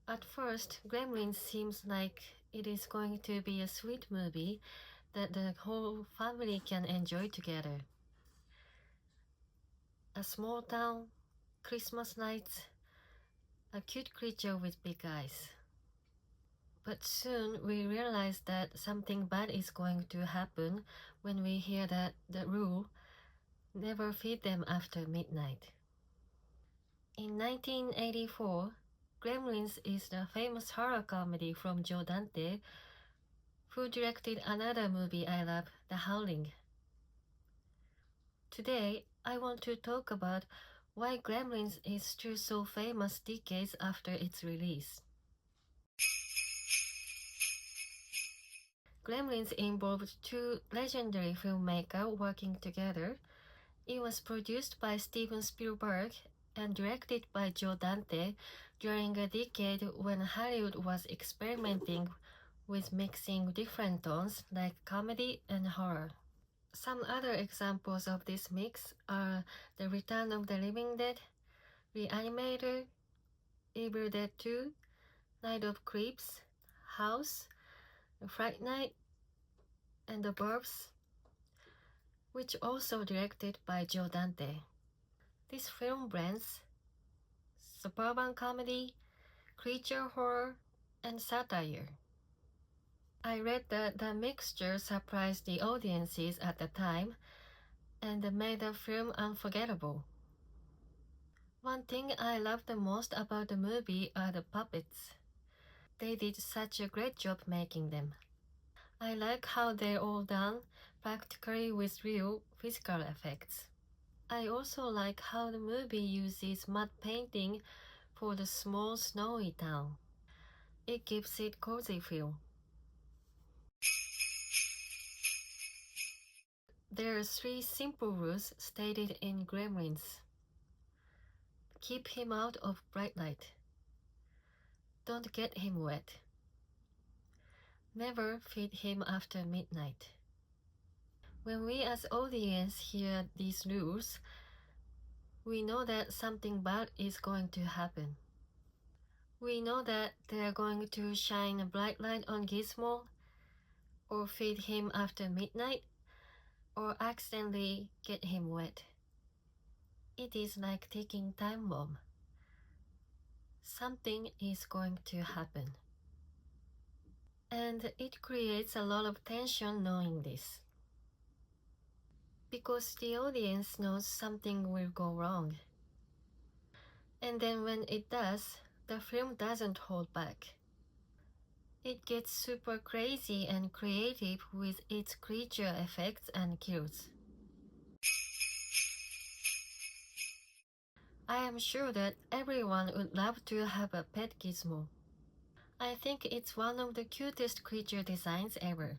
At first, Gremlins seems like it is going to be a sweet movie that the whole family can enjoy together. A small town, Christmas nights, a cute creature with big eyes. But soon we realize that something bad is going to happen when we hear that the rule, never feed them after midnight. In 1984, Gremlins is the famous horror comedy from Joe Dante, who directed another movie I love, The Howling. Today, I want to talk about why Gremlins is still so famous decades after its release. Gremlins involved two legendary filmmakers working together. It was produced by Steven Spielberg and directed by Joe Dante during a decade when Hollywood was experimenting with mixing different tones like comedy and horror. Some other examples of this mix are The Return of the Living Dead, Reanimator, Evil Dead 2, Night of Creeps, House, Fright Night, and The Burbs, which also directed by Joe Dante. This film blends suburban comedy, creature horror, and satire. I read that the mixture surprised the audiences at the time and made the film unforgettable. One thing I love the most about the movie are the puppets. They did such a great job making them. I like how they're all done practically with real physical effects. I also like how the movie uses mud painting for the small snowy town. It gives it cozy feel. There are three simple rules stated in Gremlins. Keep him out of bright light. Don't get him wet. Never feed him after midnight. When we as audience hear these rules, we know that something bad is going to happen. We know that they are going to shine a bright light on Gizmo, or feed him after midnight, or accidentally get him wet. It is like ticking time bomb. Something is going to happen. And it creates a lot of tension knowing this. Because the audience knows something will go wrong. And then when it does, the film doesn't hold back. It gets super crazy and creative with its creature effects and kills. I am sure that everyone would love to have a pet gizmo. I think it's one of the cutest creature designs ever.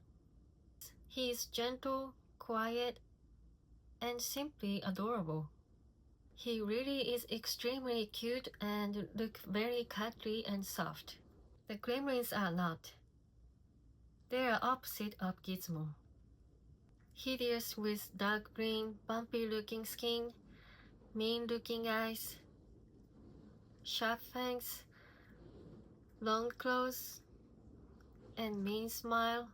He is gentle, quiet, and simply adorable. He really is extremely cute and look very cuddly and soft. The Gremlins are not. They are opposite of Gizmo. Hideous with dark green, bumpy looking skin, mean looking eyes, sharp fangs, long claws, and mean smile.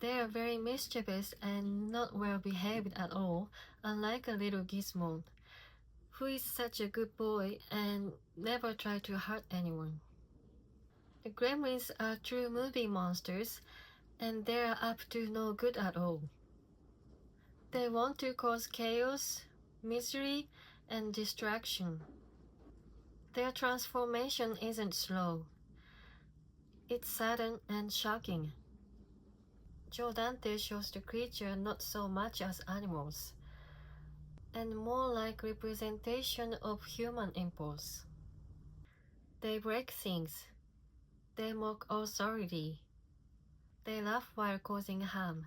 They are very mischievous and not well behaved at all, unlike a little Gizmo, who is such a good boy and never try to hurt anyone. The Gremlins are true movie monsters, and they are up to no good at all. They want to cause chaos, misery, and distraction. Their transformation isn't slow. It's sudden and shocking. Joe Dante shows the creature not so much as animals, and more like representation of human impulse. They break things. They mock authority. They laugh while causing harm.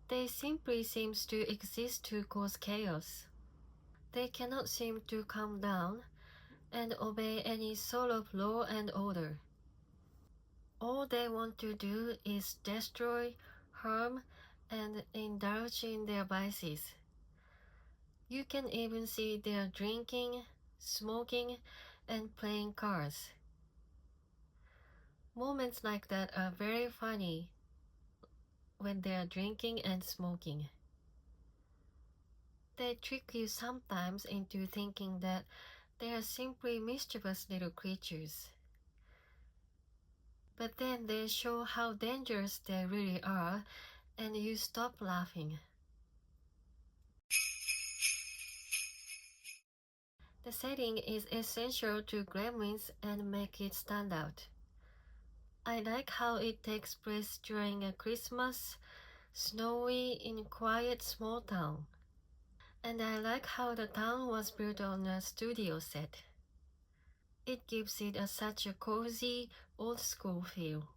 They simply seem to exist to cause chaos. They cannot seem to calm down and obey any sort of law and order. All they want to do is destroy, harm, and indulge in their vices. You can even see their drinking, smoking, and playing cards. Moments like that are very funny when they are drinking and smoking. They trick you sometimes into thinking that they are simply mischievous little creatures. But then they show how dangerous they really are, and you stop laughing. The setting is essential to Gremlins and make it stand out. I like how it takes place during a Christmas, snowy, in quiet small town. And I like how the town was built on a studio set. It gives it such a cozy, old school feel.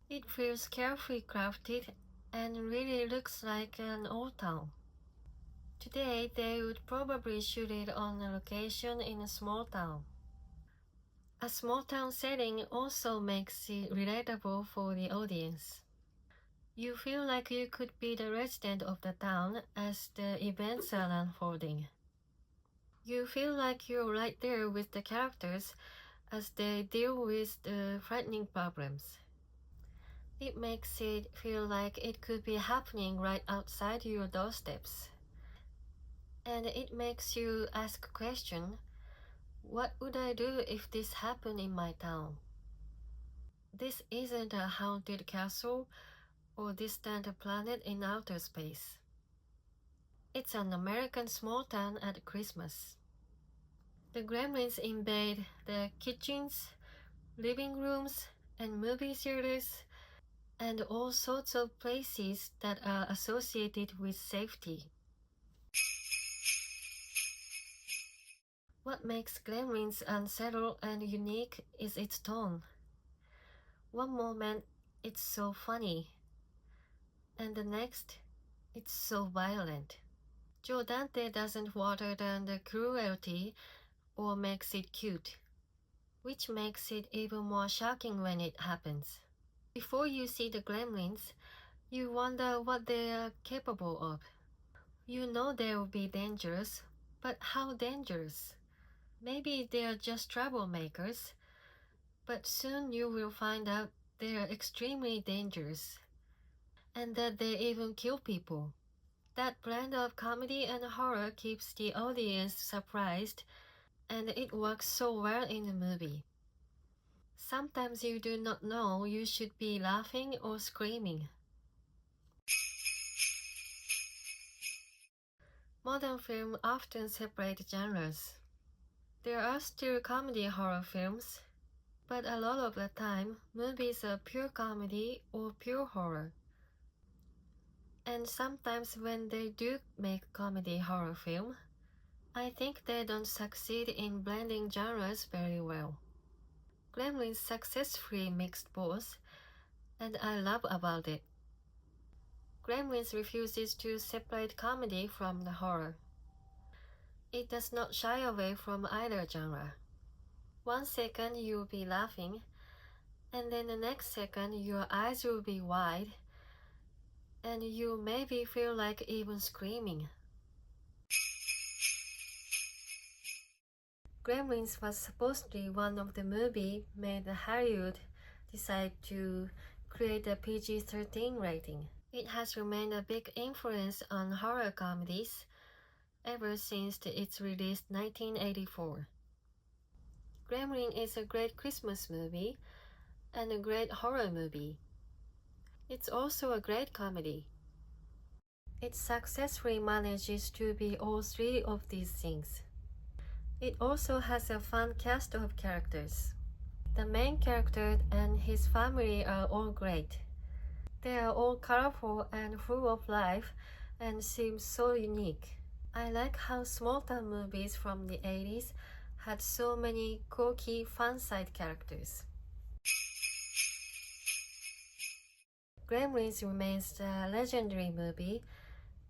It feels carefully crafted and really looks like an old town. Today, they would probably shoot it on a location in a small town. A small town setting also makes it relatable for the audience. You feel like you could be the resident of the town as the events are unfolding. You feel like you're right there with the characters as they deal with the frightening problems. It makes it feel like it could be happening right outside your doorsteps. And it makes you ask a question, what would I do if this happened in my town? This isn't a haunted castle or distant planet in outer space. It's an American small town at Christmas. The gremlins invade the kitchens, living rooms, and movie theaters, and all sorts of places that are associated with safety. What makes Gremlins unsettled and unique is its tone. One moment it's so funny, and the next it's so violent. Joe Dante doesn't water down the cruelty or makes it cute, which makes it even more shocking when it happens. Before you see the Gremlins, you wonder what they are capable of. You know they will be dangerous, but how dangerous? Maybe they are just troublemakers, but soon you will find out they are extremely dangerous, and that they even kill people. That blend of comedy and horror keeps the audience surprised, and it works so well in the movie. Sometimes you do not know you should be laughing or screaming. Modern film often separate genres. There are still comedy horror films, but a lot of the time, movies are pure comedy or pure horror. And sometimes when they do make comedy horror film, I think they don't succeed in blending genres very well. Gremlins successfully mixed both, and I love about it. Gremlins refuses to separate comedy from the horror. It does not shy away from either genre. One second you'll be laughing, and then the next second your eyes will be wide, and you maybe feel like even screaming. Gremlins was supposedly one of the movies made Hollywood decide to create a PG-13 rating. It has remained a big influence on horror comedies ever since its release 1984. Gremlin is a great Christmas movie and a great horror movie. It's also a great comedy. It successfully manages to be all three of these things. It also has a fun cast of characters. The main character and his family are all great. They are all colorful and full of life and seem so unique. I like how small-town movies from the 80s had so many quirky, fun-side characters. Gremlins remains a legendary movie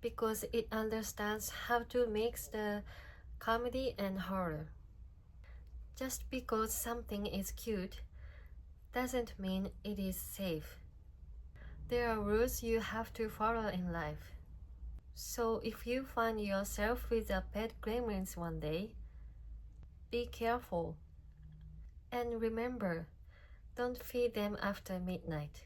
because it understands how to mix the comedy and horror. Just because something is cute doesn't mean it is safe. There are rules you have to follow in life. So if you find yourself with a pet gremlins one day, be careful. And remember, Don't feed them after midnight.